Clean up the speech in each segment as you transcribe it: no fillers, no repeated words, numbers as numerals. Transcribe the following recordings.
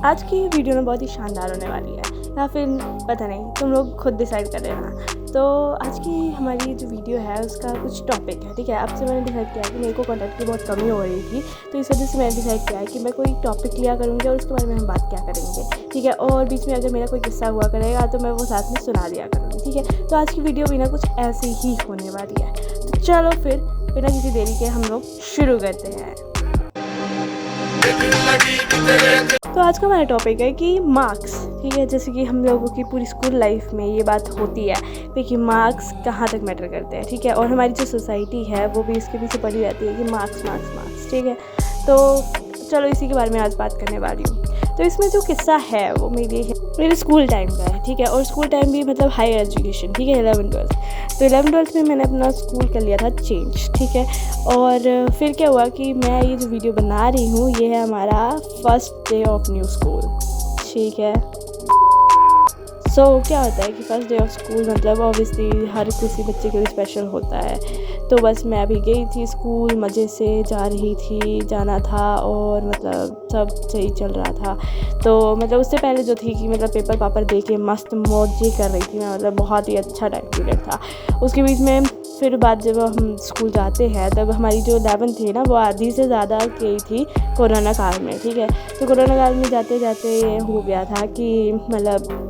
आज की वीडियो में बहुत ही शानदार होने वाली है, या फिर पता नहीं, तुम लोग खुद डिसाइड कर लेना। तो आज की हमारी जो वीडियो है उसका कुछ टॉपिक है, ठीक है। अब से मैंने डिसाइड किया कि मेरे को कंटेंट की बहुत कमी हो रही थी, तो इस वजह से मैंने डिसाइड किया है कि मैं कोई टॉपिक लिया करूँगी और उसके बारे में हम बात क्या करेंगे, ठीक है। और बीच में अगर मेरा कोई किस्सा हुआ करेगा तो मैं वो साथ में सुना दिया करूँगी, ठीक है। तो आज की वीडियो भी ना कुछ ऐसी ही होने वाली है। तो चलो फिर बिना किसी देरी के हम लोग शुरू करते हैं। तो आज का हमारा टॉपिक है कि मार्क्स, ठीक है। जैसे कि हम लोगों की पूरी स्कूल लाइफ में ये बात होती है कि मार्क्स कहाँ तक मैटर करते हैं, ठीक है। और हमारी जो सोसाइटी है वो भी इसके पीछे पड़ी रहती है कि मार्क्स मार्क्स मार्क्स, ठीक है। तो चलो इसी के बारे में आज बात करने वाली हूँ। तो इसमें जो किस्सा है वो मेरे स्कूल टाइम का है, ठीक है। और स्कूल टाइम भी मतलब हायर एजुकेशन, ठीक है, 11th-12th। तो 11th-12th में मैंने अपना स्कूल कर लिया था चेंज, ठीक है। और फिर क्या हुआ कि मैं ये जो वीडियो बना रही हूँ ये है हमारा first day of new school, ठीक है। क्या होता है कि फ़र्स्ट डे ऑफ स्कूल मतलब ऑब्वियसली हर किसी बच्चे के लिए स्पेशल होता है। तो बस मैं अभी गई थी स्कूल, मज़े से जा रही थी, जाना था और मतलब सब सही चल रहा था। तो मतलब उससे पहले जो थी कि मतलब पेपर पापर दे के मस्त मौजें कर रही थी मैं, मतलब बहुत ही अच्छा टाइम पीरियड था। उसके बीच में फिर बाद जब हम स्कूल जाते हैं तब हमारी जो 11th थी ना वो आधी से ज़्यादा गई थी कोरोना काल में, ठीक है। तो कोरोना काल में जाते जाते हो गया था कि मतलब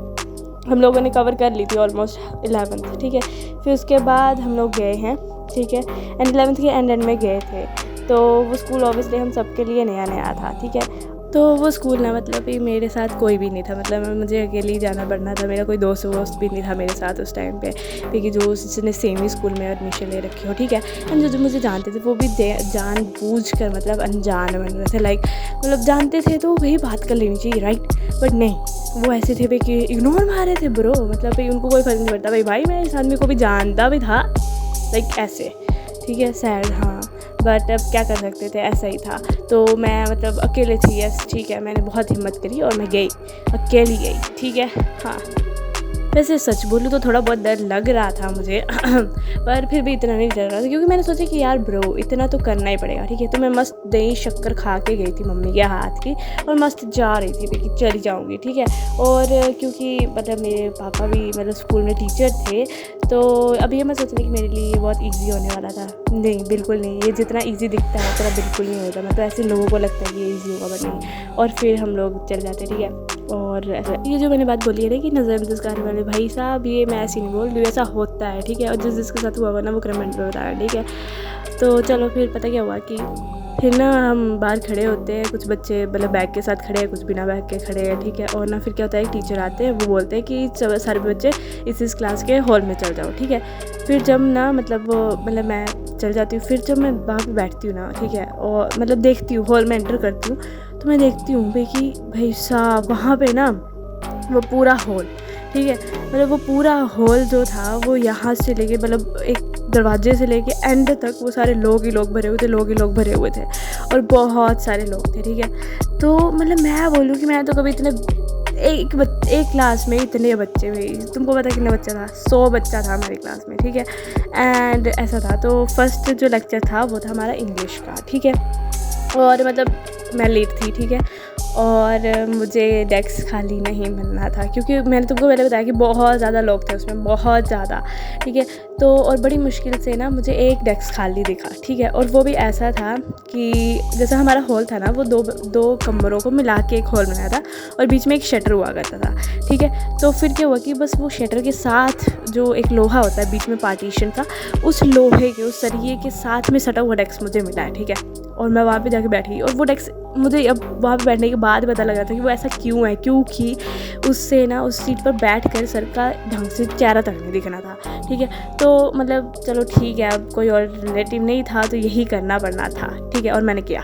हम लोगों ने कवर कर ली थी ऑलमोस्ट 11th, ठीक है। फिर उसके बाद हम लोग गए हैं, ठीक है, एंड 11th के एंड में गए थे। तो वो स्कूल ऑब्वियसली हम सबके लिए नया नया था, ठीक है। तो वो स्कूल ना मतलब कि मेरे साथ कोई भी नहीं था, मतलब मुझे अकेले ही जाना पड़ना था। मेरा कोई दोस्त वोस्त भी नहीं था मेरे साथ उस टाइम पे, क्योंकि जो जिसने सेम ही स्कूल में एडमिशन ले रखी हो, ठीक है। एंड जो मुझे जानते थे वो भी जानबूझकर मतलब अनजान बन रहे थे, लाइक मतलब जानते थे तो वही बात कर लेनी चाहिए, राइट। बट नहीं, वो ऐसे थे भाई कि इग्नोर मार रहे थे ब्रो, मतलब भाई उनको कोई फ़र्क नहीं पड़ता। भाई मैं इस आदमी को भी जानता भी था, लाइक ऐसे, ठीक है। सैड, हाँ, बट अब क्या कर सकते थे, ऐसा ही था। तो मैं मतलब अकेले थी, यस, ठीक है। मैंने बहुत हिम्मत करी और मैं गई, अकेली गई, ठीक है। हाँ, वैसे सच बोलूँ तो थोड़ा बहुत डर लग रहा था मुझे पर फिर भी इतना नहीं डर रहा था, क्योंकि मैंने सोचा कि यार ब्रो इतना तो करना ही पड़ेगा, ठीक है। तो मैं मस्त दही शक्कर खा के गई थी मम्मी के हाथ की और मस्त जा रही थी कि चली जाऊँगी, ठीक है। और क्योंकि मतलब मेरे पापा भी मतलब स्कूल में टीचर थे, तो अभी ये मैं सोच रही कि मेरे लिए ये बहुत ईजी होने वाला था। नहीं, बिल्कुल नहीं, ये जितना ईजी दिखता है उतना बिल्कुल नहीं होता। मतलब ऐसे लोगों को लगता है कि ये ईजी होगा, बट नहीं। और फिर हम लोग चल जाते, ठीक है। और ऐसा ये जो मैंने बात बोली है ना कि नज़रअंदाज करने वाले, भाई साहब ये मैं ऐसी नहीं बोल रही, ऐसा होता है, ठीक है। और जिसके साथ हुआ ना वो कमेंट में बताया, ठीक है। तो चलो फिर पता क्या हुआ कि फिर ना हम बाहर खड़े होते हैं, कुछ बच्चे मतलब बैग के साथ खड़े हैं, कुछ बिना बैग के खड़े हैं, ठीक है। और ना फिर क्या होता है, एक टीचर आते हैं, वो बोलते हैं कि सब सारे बच्चे इस क्लास के हॉल में चल जाओ, ठीक है। फिर जब ना मतलब मैं चल जाती हूँ, फिर जब मैं वहाँ पे बैठती हूँ ना, ठीक है, और मतलब देखती हूँ, हॉल में एंटर करती हूँ, तो मैं देखती हूँ भाई साहब वहाँ पे ना वो पूरा हॉल, ठीक है, मतलब वो पूरा हॉल जो था वो यहाँ से लेके मतलब एक दरवाजे से लेके एंड तक वो सारे लोग ही लोग भरे हुए थे, लोग ही लोग भरे हुए थे और बहुत सारे लोग थे, ठीक है। तो मतलब मैं बोलूँ कि मैं तो कभी इतने एक क्लास में इतने बच्चे, भाई तुमको पता कितना बच्चा था, 100 बच्चा था हमारी क्लास में, ठीक है। एंड ऐसा था। तो फर्स्ट जो लेक्चर था वो था हमारा इंग्लिश का, ठीक है। और मतलब मैं लेट थी, ठीक है। और मुझे डेस्क खाली नहीं मिलना था, क्योंकि मैंने तुमको पहले बताया कि बहुत ज़्यादा लोग थे उसमें, बहुत ज़्यादा, ठीक है। तो और बड़ी मुश्किल से ना मुझे एक डेस्क खाली दिखा, ठीक है। और वो भी ऐसा था कि जैसा हमारा हॉल था ना वो दो कमरों को मिला के एक हॉल बनाया था और बीच में एक शटर हुआ करता था, ठीक है। तो फिर क्या हुआ कि बस वो शटर के साथ जो एक लोहा होता है बीच में पार्टीशन का, उस लोहे के उस सरिये के साथ में सटा हुआ डेस्क मुझे मिला है, ठीक है। और मैं वहाँ पे जाके बैठी और वो डेस्क मुझे अब वहाँ पे बैठने के बाद पता लगा था कि वो ऐसा क्यों है, क्योंकि उससे ना उस सीट पर बैठकर सर का ढंग से चेहरा तक नहीं दिखना था, ठीक है। तो मतलब चलो ठीक है, अब कोई और रिलेटिव नहीं था तो यही करना पड़ना था, ठीक है। और मैंने किया,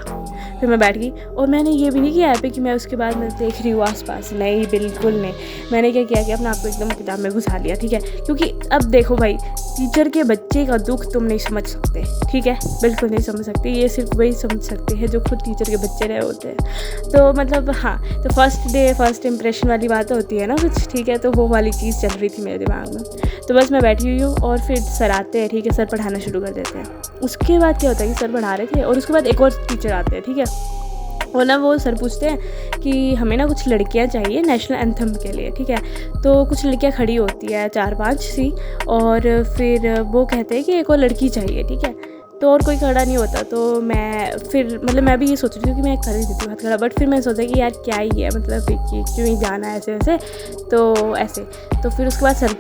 फिर मैं बैठ गई। और मैंने ये भी नहीं किया है कि मैं उसके बाद मैं देख रही हूँ आसपास, नहीं, बिल्कुल नहीं। मैंने क्या किया कि अपने आप को एकदम किताब में घुसा लिया, ठीक है। क्योंकि अब देखो भाई, टीचर के बच्चे का दुख तुम नहीं समझ सकते, ठीक है, बिल्कुल नहीं समझ सकते। ये सिर्फ वही समझ सकते हैं जो खुद टीचर के बच्चे रहे होते हैं। तो मतलब हाँ, तो फर्स्ट डे फर्स्ट इंप्रेशन वाली बात होती है ना कुछ, ठीक है। तो वो वाली चीज़ चल रही थी मेरे दिमाग में। तो बस मैं बैठी हुई हूँ और फिर सर आते हैं, ठीक है, सर पढ़ाना शुरू कर देते हैं। उसके बाद क्या होता है कि सर पढ़ा रहे थे और उसके बाद एक और टीचर आते हैं, ठीक है। और ना वो सर पूछते हैं कि हमें ना कुछ लड़कियां चाहिए नेशनल एंथम के लिए, ठीक है। तो कुछ लड़कियां खड़ी होती है 4-5 सी, और फिर वो कहते हैं कि एक और लड़की चाहिए, ठीक है। तो और कोई खड़ा नहीं होता, तो मैं फिर मतलब मैं भी ये सोच रही हूँ कि मैं कर ही देती हूँ हाथ खड़ा, बट फिर मैं सोचा कि यार क्या ही है, मतलब कि क्यों ही जाना है ऐसे वैसे, तो ऐसे। तो फिर उसके बाद सर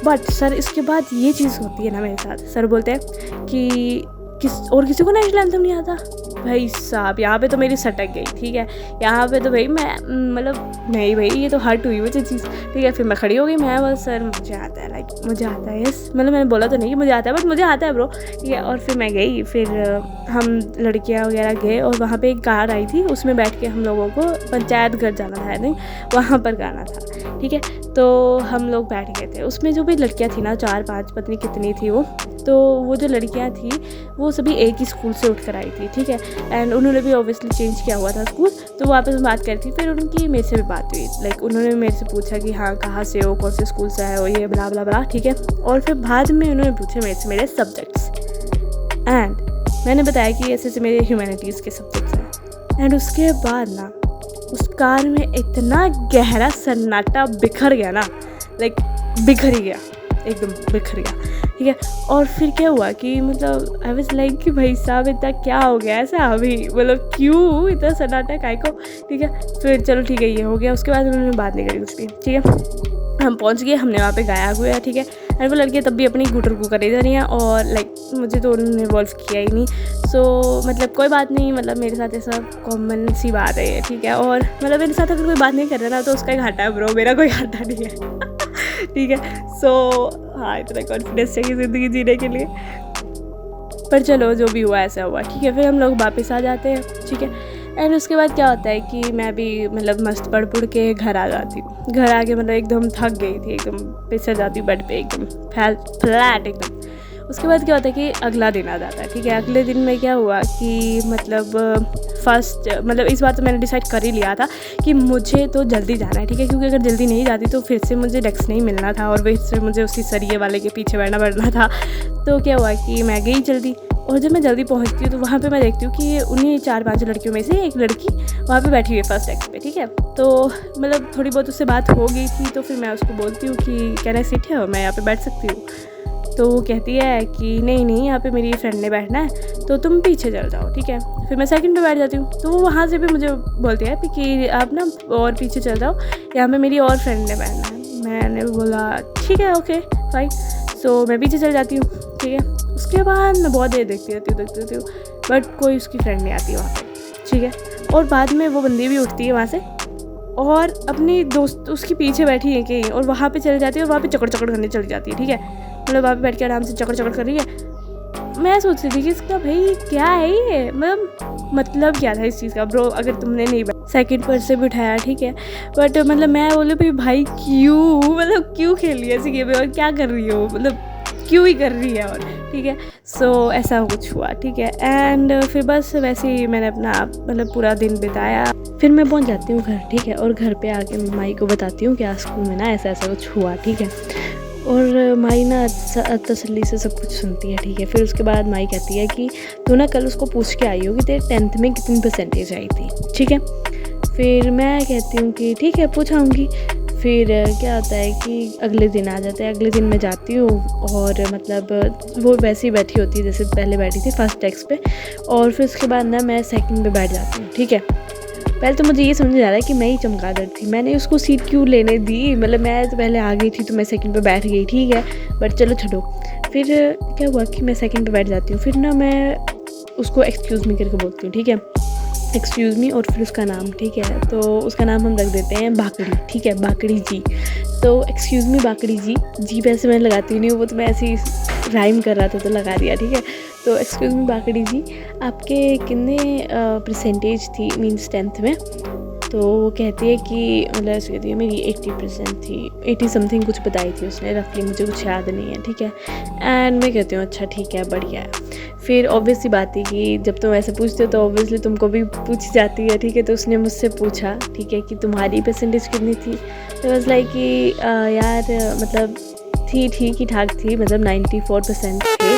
बट सर इसके बाद ये चीज़ होती है ना मेरे साथ, सर बोलते हैं कि किसी को नेशनल एंथम नहीं आता। भाई साहब यहाँ पे तो मेरी सटक गई, ठीक है। यहाँ पे तो भाई मैं मतलब नहीं भाई, ये तो हर्ट हुई मुझे चीज़, ठीक है। फिर मैं खड़ी हो गई, मैं बस सर मुझे आता है, लाइक मुझे आता है, यस, मतलब मैंने बोला तो नहीं कि मुझे आता है, बट मुझे आता है ब्रो, ठीक है। और फिर मैं गई, फिर हम लड़कियाँ वगैरह गए, और वहाँ पर एक कार आई थी, उसमें बैठ के हम लोगों को पंचायत घर जाना था, नहीं वहाँ पर गाना था, ठीक है। तो हम लोग बैठ गए थे, उसमें जो भी लड़कियाँ थी ना 4-5 पता नहीं कितनी थी वो, तो वो जो लड़कियाँ थी वो सभी एक ही स्कूल से उठ कर आई थी, ठीक है। एंड उन्होंने भी ऑब्वियसली चेंज किया हुआ था स्कूल, तो वो आपस में बात करी थी। फिर उनकी मेरे से भी बात हुई, लाइक उन्होंने मेरे से पूछा कि हाँ कहाँ से हो, कौन से स्कूल से आए हो, ये बला बला बला, ठीक है। और फिर बाद में उन्होंने पूछे मेरे से मेरे सब्जेक्ट्स, एंड मैंने बताया कि ऐसे से मेरे ह्यूमैनिटीज़ के सब्जेक्ट्स हैं। एंड उसके बाद ना उस कार में इतना गहरा सन्नाटा बिखर गया ना, लाइक बिखर ही गया, एकदम बिखर गया, ठीक है। और फिर क्या हुआ कि मतलब आई वाज लाइक कि भाई साहब इतना क्या हो गया ऐसा अभी, मतलब क्यों इतना सन्नाटा काय को, ठीक है। फिर चलो ठीक है ये हो गया, उसके बाद उन्होंने बात नहीं करी कुछ भी, ठीक है। हम पहुंच गए, हमने वहाँ पे गाया हुआ, ठीक है। एंड वो लड़कियाँ तब भी अपनी गुटर को करे जा रही हैं, और लाइक मुझे तो उन्होंने इन्वॉल्व किया ही नहीं, सो मतलब कोई बात नहीं, मतलब मेरे साथ ऐसा कॉमन सी बात है, ठीक है। और मतलब मेरे साथ अगर कोई बात नहीं कर रहा ना तो उसका ही घाटा है ब्रो, मेरा कोई घाटा नहीं है ठीक है। सो हाँ इतना कॉन्फिडेंस चाहिए ज़िंदगी जीने के लिए, पर चलो जो भी हुआ ऐसा हुआ, ठीक है। फिर हम लोग वापस आ जाते हैं, ठीक है। एंड उसके बाद क्या होता है कि मैं भी मतलब मस्त पढ़ के घर आ जाती हूँ। घर आके मतलब एकदम थक गई थी, एकदम पिसर जाती हूँ बेड पे, एकदम फ्लैट एकदम। उसके बाद क्या होता है कि अगला दिन आ जाता है, ठीक है। अगले दिन में क्या हुआ कि मतलब इस बार तो मैंने डिसाइड कर ही लिया था कि मुझे तो जल्दी जाना है, ठीक है। क्योंकि अगर जल्दी नहीं जाती तो फिर से मुझे डेस्क नहीं मिलना था, और फिर से मुझे उसी सरिये वाले के पीछे बैठना पड़ना था। तो क्या हुआ कि मैं गई जल्दी, और जब मैं जल्दी पहुंचती हूँ तो वहाँ पे मैं देखती हूँ कि उन्हीं 4-5 लड़कियों में से एक लड़की वहाँ पे बैठी हुई है फर्स्ट डेस्क पे, ठीक है। तो मतलब थोड़ी बहुत उससे बात हो गई थी, तो फिर मैं उसको बोलती हूँ कि कैन आई सिट हियर, मैं यहाँ पे बैठ सकती हूँ। तो वो कहती है कि नहीं यहाँ पे मेरी फ्रेंड ने बैठना है, तो तुम पीछे चल जाओ, ठीक है। फिर मैं सेकंड पे बैठ जाती हूँ, तो वो वहाँ से भी मुझे बोलती है कि आप ना और पीछे चल जाओ, यहाँ पे मेरी और फ्रेंड ने बैठना है। मैंने बोला ठीक है ओके फाइन, सो मैं पीछे चल जाती हूँ, ठीक है। उसके बाद मैं बहुत देर देखती रहती हूँ, बट कोई उसकी फ्रेंड नहीं आती वहाँ पे, ठीक है। और बाद में वो बंदी भी उठती है वहाँ से, और अपनी दोस्त उसके पीछे बैठी है कहीं, और वहाँ पे चली जाती है, और वहाँ पे चकड़ करने चली जाती है, ठीक है। मतलब वहाँ पे बैठ के आराम से चकड़ कर रही है। मैं सोच रही थी कि इसका भाई क्या है ये, मतलब क्या था इस चीज़ का ब्रो, अगर तुमने नहीं सेकंड पर से भी उठाया, ठीक है। बट मतलब मैं बोले भाई क्यों, मतलब क्यों खेल रही है ऐसी गेम, और क्या कर रही हो, मतलब क्यों ही कर रही है, और ठीक है। सो ऐसा कुछ हुआ, ठीक है। एंड फिर बस वैसे ही मैंने अपना मतलब पूरा दिन बिताया। फिर मैं पहुंच जाती हूँ घर, ठीक है। और घर पे आके माई को बताती हूँ कि आज स्कूल में ना ऐसा कुछ हुआ, ठीक है। और माई ना तसल्ली से सब कुछ सुनती है, ठीक है। फिर उसके बाद माई कहती है कि तू ना कल उसको पूछ के आई हो कि तेरे 10th में कितनी परसेंटेज आई थी, ठीक है। फिर मैं कहती हूँ कि ठीक है पूछाऊँगी। फिर क्या होता है कि अगले दिन आ जाता है, अगले दिन मैं जाती हूँ, और मतलब वो वैसे ही बैठी होती है जैसे पहले बैठी थी फर्स्ट डेस्क पे। और फिर उसके बाद ना मैं सेकंड पे बैठ जाती हूँ, ठीक है। पहले तो मुझे ये समझ आ रहा है कि मैं ही चमगादड़ थी, मैंने उसको सीट क्यों लेने दी, मतलब मैं तो पहले आ गई थी तो मैं सेकंड पे बैठ गई, ठीक है। बट चलो छोड़ो। फिर क्या हुआ कि मैं सेकंड पे बैठ जाती हूँ। फिर ना मैं उसको एक्सक्यूज़ मी करके बोलती हूँ, ठीक है, एक्सक्यूज़ मी, और फिर उसका नाम, ठीक है। तो उसका नाम हम रख देते हैं बाकड़ी, ठीक है, बाकड़ी जी। तो एक्सक्यूज़ मी बाकड़ी जी वैसे मैं लगाती नहीं हूँ, वो तो मैं ऐसे ही राइम कर रहा था तो लगा दिया, ठीक है। तो एक्सक्यूज़ मी बाकड़ी जी, आपके कितने परसेंटेज थी मीन्स 10th में। तो वो कहती है कि मतलब ऐसे कहती है मेरी 80% थी, 80 समथिंग कुछ बताई थी उसने रफली, मुझे कुछ याद नहीं है, ठीक है। एंड मैं कहती हूँ अच्छा ठीक है बढ़िया है। फिर ऑब्वियसली बात है कि जब तुम ऐसे पूछते हो तो ऑब्वियसली तुमको भी पूछी जाती है, ठीक है। तो उसने मुझसे पूछा, ठीक है, कि तुम्हारी परसेंटेज कितनी थी। तो वाज लाइक कि यार मतलब थी ठीक ही ठाक थी, मतलब 94% थे।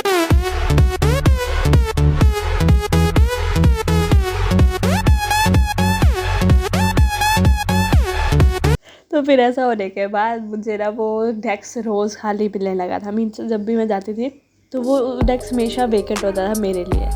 तो फिर ऐसा होने के बाद मुझे ना वो डेस्क रोज़ खाली मिलने लगा था। मीन्स जब भी मैं जाती थी तो वो डेस्क हमेशा वेकेंट होता था मेरे लिए,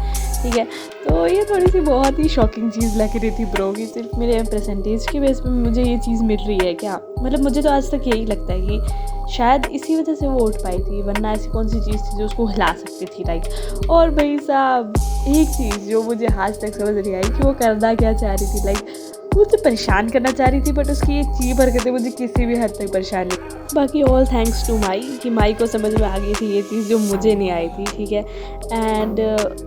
ठीक है। तो ये थोड़ी सी बहुत ही शॉकिंग चीज़ लग रही थी ब्रो कि सिर्फ मेरे परसेंटेज की बेस पे मुझे ये चीज़ मिल रही है क्या। मतलब मुझे तो आज तक यही लगता है कि शायद इसी वजह से वो उठ पाई थी, वरना ऐसी कौन सी चीज़ थी जो उसको हिला सकती थी लाइक। और भाई साहब एक चीज़ जो मुझे आज तक समझ नहीं आई कि वो करना क्या चाह रही थी। लाइक मुझे परेशान करना चाह रही थी, बट उसकी ये चीप हरकतें मुझे किसी भी हद तक परेशान नहीं। बाकी ऑल थैंक्स टू माई कि माई को समझ में आ गई थी ये चीज़ जो मुझे नहीं आई थी, ठीक है। एंड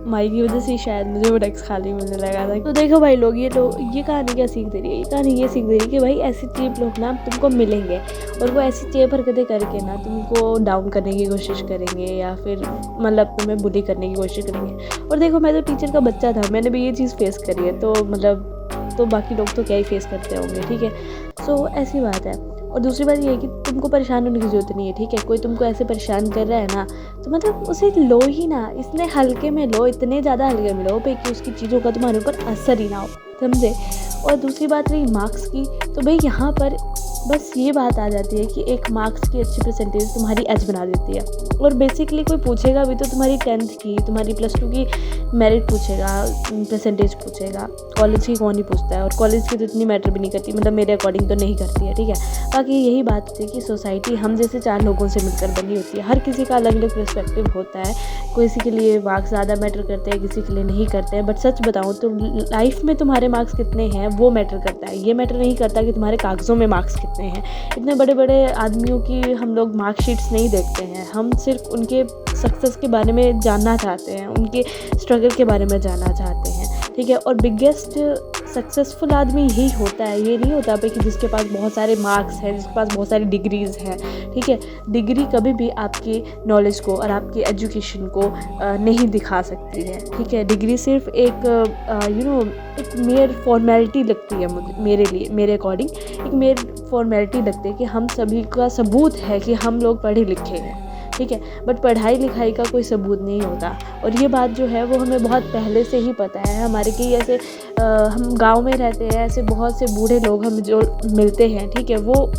माई की वजह से शायद मुझे वो डेस्क खाली मिलने लगा था। तो देखो भाई लोग ये कहानी क्या सीख दे रही है, ये कहानी ये सीख दे रही है कि भाई ऐसे चीप लोग ना तुमको मिलेंगे और वो ऐसी चीप हरकतें करके ना तुमको डाउन करने की कोशिश करेंगे या फिर मतलब तुम्हें बुली करने की कोशिश करेंगे। और देखो मैं तो टीचर का बच्चा था, मैंने भी ये चीज़ फेस करी है, तो मतलब तो बाकी लोग तो क्या ही फेस करते होंगे, ठीक है। सो ऐसी बात है। और दूसरी बात ये है कि तुमको परेशान होने की ज़रूरत नहीं है, ठीक है। कोई तुमको ऐसे परेशान कर रहा है ना तो मतलब उसे लो ही ना, इसने हल्के में लो, इतने ज़्यादा हल्के में लो पे कि उसकी चीज़ों का तुम्हारे ऊपर असर ही ना हो, समझे। और दूसरी बात रही मार्क्स की, तो भाई यहाँ पर बस ये बात आ जाती है कि एक मार्क्स की अच्छी परसेंटेज तुम्हारी एज बना देती है। और बेसिकली कोई पूछेगा भी तो तुम्हारी 10th की, तुम्हारी +2 की मेरिट पूछेगा, परसेंटेज पूछेगा। कॉलेज की कौन ही पूछता है, और कॉलेज की तो इतनी मैटर भी नहीं करती, मतलब मेरे अकॉर्डिंग तो नहीं करती है, ठीक है। बाकी यही बात होती है कि सोसाइटी हम जैसे 4 लोगों से मिलकर बनी होती है। हर किसी का अलग अलग पर्सपेक्टिव होता है, किसी के लिए मार्क्स ज़्यादा मैटर करते हैं, किसी के लिए नहीं करते हैं। बट सच बताऊँ तो लाइफ में तुम्हारे मार्क्स कितने हैं वो मैटर करता है, ये मैटर नहीं करता कि तुम्हारे कागज़ों में मार्क्स कितने हैं। इतने बड़े बड़े आदमियों की हम लोग मार्कशीट्स नहीं देखते हैं, हम सिर्फ उनके सक्सेस के बारे में जानना चाहते हैं, उनके स्ट्रगल के बारे में जानना चाहते हैं, ठीक है। और बिगेस्ट सक्सेसफुल आदमी यही होता है, ये नहीं होता कि जिसके पास बहुत सारे मार्क्स हैं, जिसके पास बहुत सारी डिग्रीज़ हैं, ठीक है। डिग्री कभी भी आपकी नॉलेज को और आपकी एजुकेशन को नहीं दिखा सकती है, ठीक है। डिग्री सिर्फ एक एक मेयर फॉर्मेलिटी लगती है मुझे, मेरे लिए, मेरे अकॉर्डिंग एक मेयर फॉर्मेलिटी लगती है कि हम सभी का सबूत है कि हम लोग पढ़े लिखे हैं, ठीक है। बट पढ़ाई लिखाई का कोई सबूत नहीं होता। और ये बात जो है वो हमें बहुत पहले से ही पता है। हमारे कई ऐसे हम गांव में रहते हैं, ऐसे बहुत से बूढ़े लोग हम जो मिलते हैं, ठीक है, वो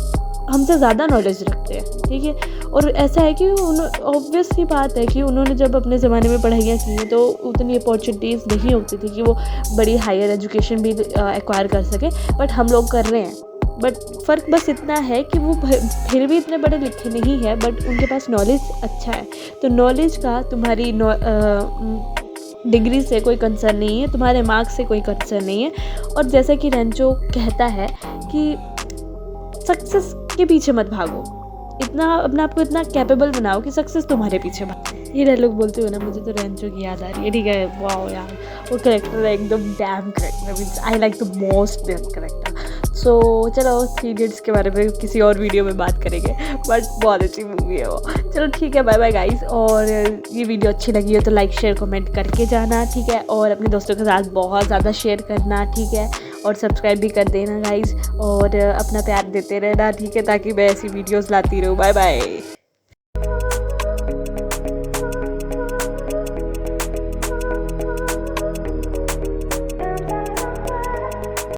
हमसे ज़्यादा नॉलेज रखते हैं, ठीक है। और ऐसा है कि ऑब्वियस सी बात है कि उन्होंने जब अपने ज़माने में पढ़ाइयाँ की हैं तो उतनी अपॉर्चुनिटीज़ नहीं होती थी कि वो बड़ी हायर एजुकेशन भी एक्वायर कर सके, बट हम लोग कर रहे हैं। बट फ़र्क बस इतना है कि वो फिर भी इतने बड़े लिखे नहीं है, बट उनके पास नॉलेज अच्छा है। तो नॉलेज का तुम्हारी डिग्री से कोई कंसर्न नहीं है, तुम्हारे मार्क्स से कोई कंसर्न नहीं है। और जैसा कि रेंचो कहता है कि सक्सेस के पीछे मत भागो, इतना अपने आप को इतना कैपेबल बनाओ कि सक्सेस तुम्हारे पीछे भागे। ये डायलॉग बोलते हो ना मुझे तो रेंचो की याद आ रही है, ठीक है। वाओ यार, वो कैरेक्टर है एकदम damn character, means I like the most damn character. So चलो 3 इडियट्स के बारे में किसी और वीडियो में बात करेंगे, बट बहुत अच्छी मूवी है वो। चलो ठीक है, बाय बाय गाइस। और ये वीडियो अच्छी लगी हो तो लाइक शेयर कमेंट करके जाना, ठीक है। और अपने दोस्तों के साथ बहुत ज़्यादा शेयर करना, ठीक है। और सब्सक्राइब भी कर देना गाइस, और अपना प्यार देते रहना, ठीक है, ताकि मैं ऐसी वीडियोज़ लाती रहूँ। Bye bye.